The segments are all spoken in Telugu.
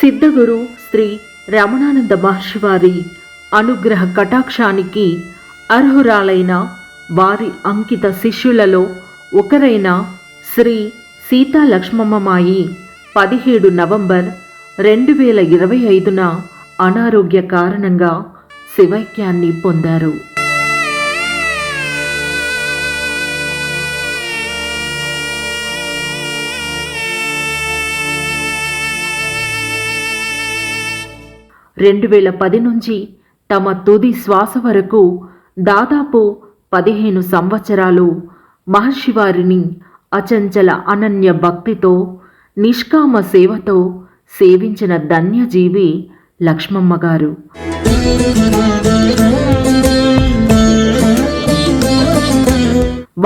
సిద్ధగురు శ్రీ రమణానంద మహర్షి వారి అనుగ్రహ కటాక్షానికి అర్హురాలైన వారి అంకిత శిష్యులలో ఒకరైన శ్రీ సీతా లక్ష్మమ్మమాయి 17 నవంబర్ 2025న అనారోగ్య కారణంగా శివైక్యాన్ని పొందారు. నుంచి తమ తుది శ్వాస వరకు దాదాపు 15 సంవత్సరాలు మహర్షివారిని అచంచల అనన్య భక్తితో నిష్కామ సేవతో సేవించిన ధన్యజీవి లక్ష్మమ్మ గారు.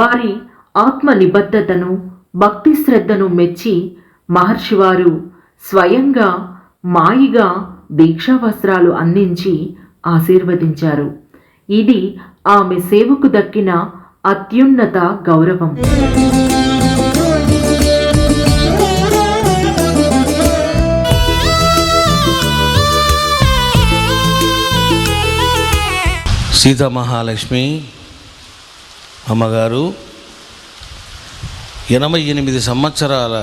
వారి ఆత్మ నిబద్ధతను భక్తి శ్రద్ధను మెచ్చి మహర్షివారు స్వయంగా మాయిగా దీక్షా వస్త్రాలు అందించి ఆశీర్వదించారు. ఇది ఆమె సేవకు దక్కిన అత్యున్నత గౌరవం. సీతా మహాలక్ష్మి అమ్మగారు 88 సంవత్సరాల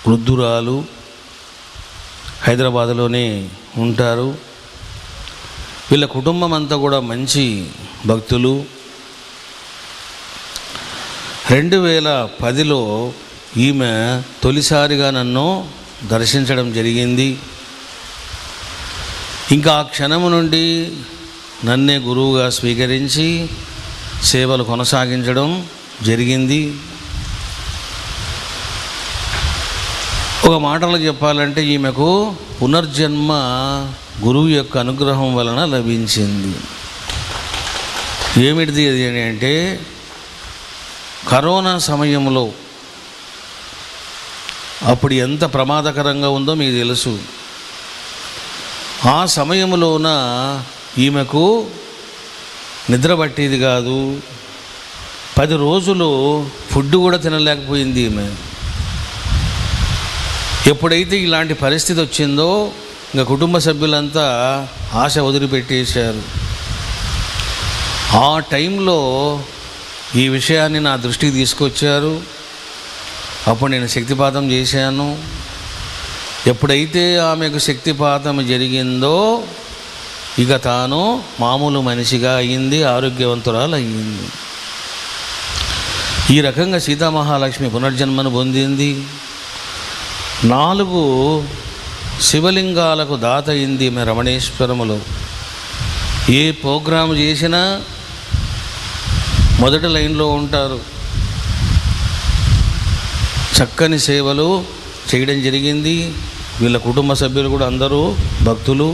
వృద్ధురాలు, హైదరాబాదులోనే ఉంటారు. వీళ్ళ కుటుంబం అంతా కూడా మంచి భక్తులు. 2010లో ఈమె తొలిసారిగా నన్ను దర్శించడం జరిగింది. ఇంకా ఆ క్షణము నుండి నన్నే గురువుగా స్వీకరించి సేవలు కొనసాగించడం జరిగింది. ఒక మాటలో చెప్పాలంటే ఈమెకు పునర్జన్మ గురువు యొక్క అనుగ్రహం వలన లభించింది. ఏమిటిది అది అంటే, కరోనా సమయంలో అప్పుడు ఎంత ప్రమాదకరంగా ఉందో మీకు తెలుసు. ఆ సమయంలోన ఈమెకు నిద్ర పట్టేది కాదు. 10 రోజులు ఫుడ్ కూడా తినలేకపోయింది ఈమె. ఎప్పుడైతే ఇలాంటి పరిస్థితి వచ్చిందో ఇంకా కుటుంబ సభ్యులంతా ఆశ వదిలిపెట్టేశారు. ఆ టైంలో ఈ విషయాన్ని నా దృష్టికి తీసుకొచ్చారు. అప్పుడు నేను శక్తిపాతం చేశాను. ఎప్పుడైతే ఆమెకు శక్తిపాతం జరిగిందో ఇక తాను మామూలు మనిషిగా అయ్యింది, ఆరోగ్యవంతురాలు అయ్యింది. ఈ రకంగా సీతామహాలక్ష్మి పునర్జన్మను పొందింది. 4 శివలింగాలకు దాత అయింది ఈమె రమణేశ్వరములో. ఏ ప్రోగ్రాం చేసినా మొదటి లైన్లో ఉంటారు. చక్కని సేవలు చేయడం జరిగింది. వీళ్ళ కుటుంబ సభ్యులు కూడా అందరూ భక్తులు.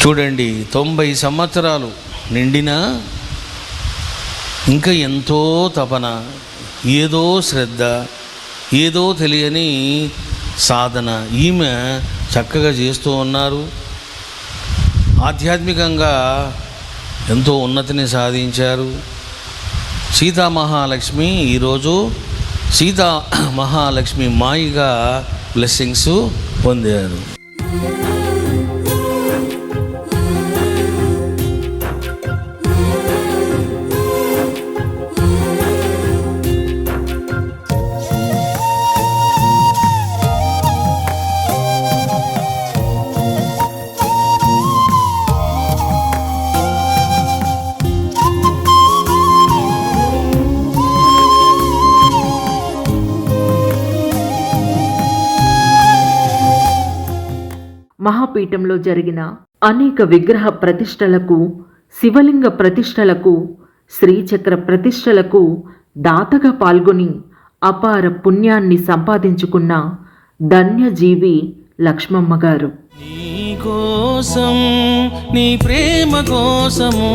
చూడండి, 90 సంవత్సరాలు నిండినా ఇంకా ఎంతో తపన, ఏదో శ్రద్ధ, ఏదో తెలియని సాధన ఈమె చక్కగా చేస్తూ ఉన్నారు. ఆధ్యాత్మికంగా ఎంతో ఉన్నతిని సాధించారు. సీతామహాలక్ష్మి ఈరోజు సీతా మహాలక్ష్మి మాయిగా బ్లెస్సింగ్స్ పొందారు. మహాపీఠంలో జరిగిన అనేక విగ్రహ ప్రతిష్టలకు, శివలింగ ప్రతిష్టలకు, శ్రీచక్ర ప్రతిష్టలకు దాతగా పాల్గొని అపార పుణ్యాన్ని సంపాదించుకున్న ధన్యజీవి లక్ష్మమ్మ గారు. నీ కోసం, నీ ప్రేమ కోసము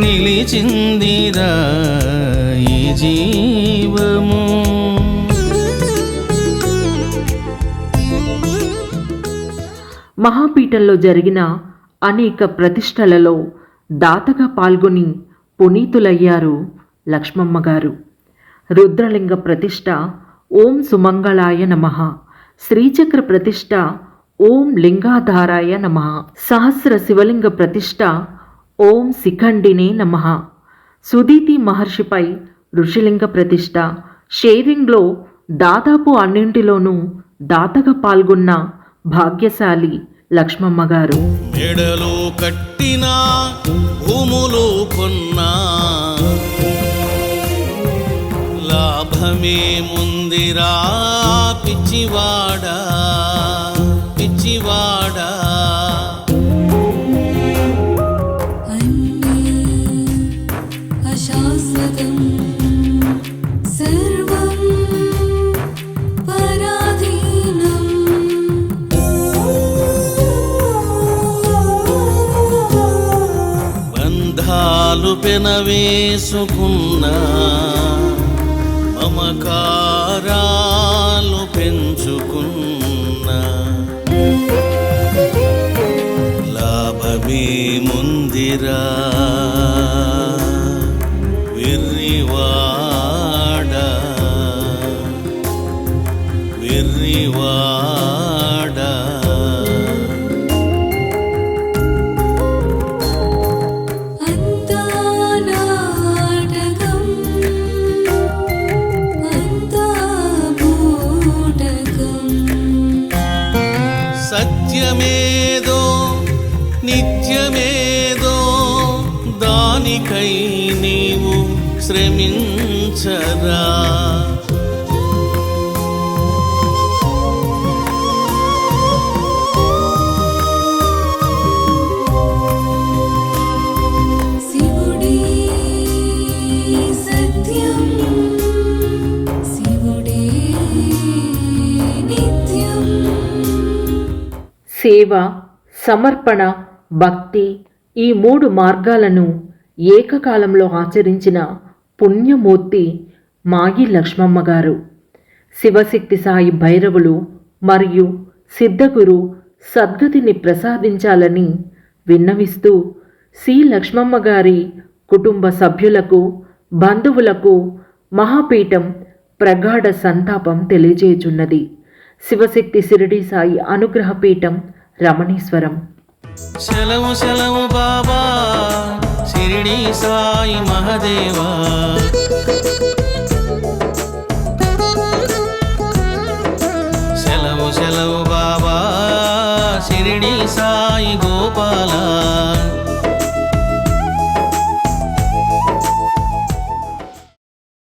నిలిచిందిరా ఈ జీవము. మహాపీఠంలో జరిగిన అనేక ప్రతిష్టలలో దాతగా పాల్గొని పునీతులయ్యారు లక్ష్మమ్మ గారు. రుద్రలింగ ప్రతిష్ఠ ఓం సుమంగళాయ నమః. శ్రీచక్ర ప్రతిష్ఠ ఓం లింగాధారాయ నమః. సహస్ర శివలింగ ప్రతిష్ఠ ఓం శిఖండినే నమః. సుదీతి మహర్షిపై ఋషిలింగ ప్రతిష్ఠ. షేవింగ్లో దాదాపు అన్నింటిలోనూ దాతగా పాల్గొన్న భాగ్యశాలి లక్ష్మమ్మ గారు. మెడలో కట్టిన భూములు కొన్నా లాభమే ముందిరా పిచ్చివాడా పిచ్చివాడా. అశాశ్వతం సర్వం పరాధీనం. బంధాలు పెనవేసుకున్నా మమకారాలు పెంచుకున్నా లాభమే ముందిరా వెర్రివాడా వెర్రివాడా. అంతా నాటకం అంతా బూటకం. సత్యమేదో నిత్యమేదో దానికై నీవు శ్రమించరా. శివుడే సత్యం శివుడే నిత్యం. సేవ, సమర్పణ, భక్తి ఈ 3 మార్గాలను ఏకకాలంలో ఆచరించిన పుణ్యమూర్తి మాగి లక్ష్మమ్మ గారు. శివశక్తి సాయి భైరవులు మరియు సిద్ధగురు సద్గతిని ప్రసాదించాలని విన్నవిస్తూ సి లక్ష్మమ్మ గారి కుటుంబ సభ్యులకు, బంధువులకు మహాపీఠం ప్రగాఢ సంతాపం తెలియజేయుచున్నది. శివశక్తి షిరిడి సాయి అనుగ్రహ పీఠం, రమణీశ్వరం. సెలవు సెలవు బాబా షిరిడి సాయి మహదేవా.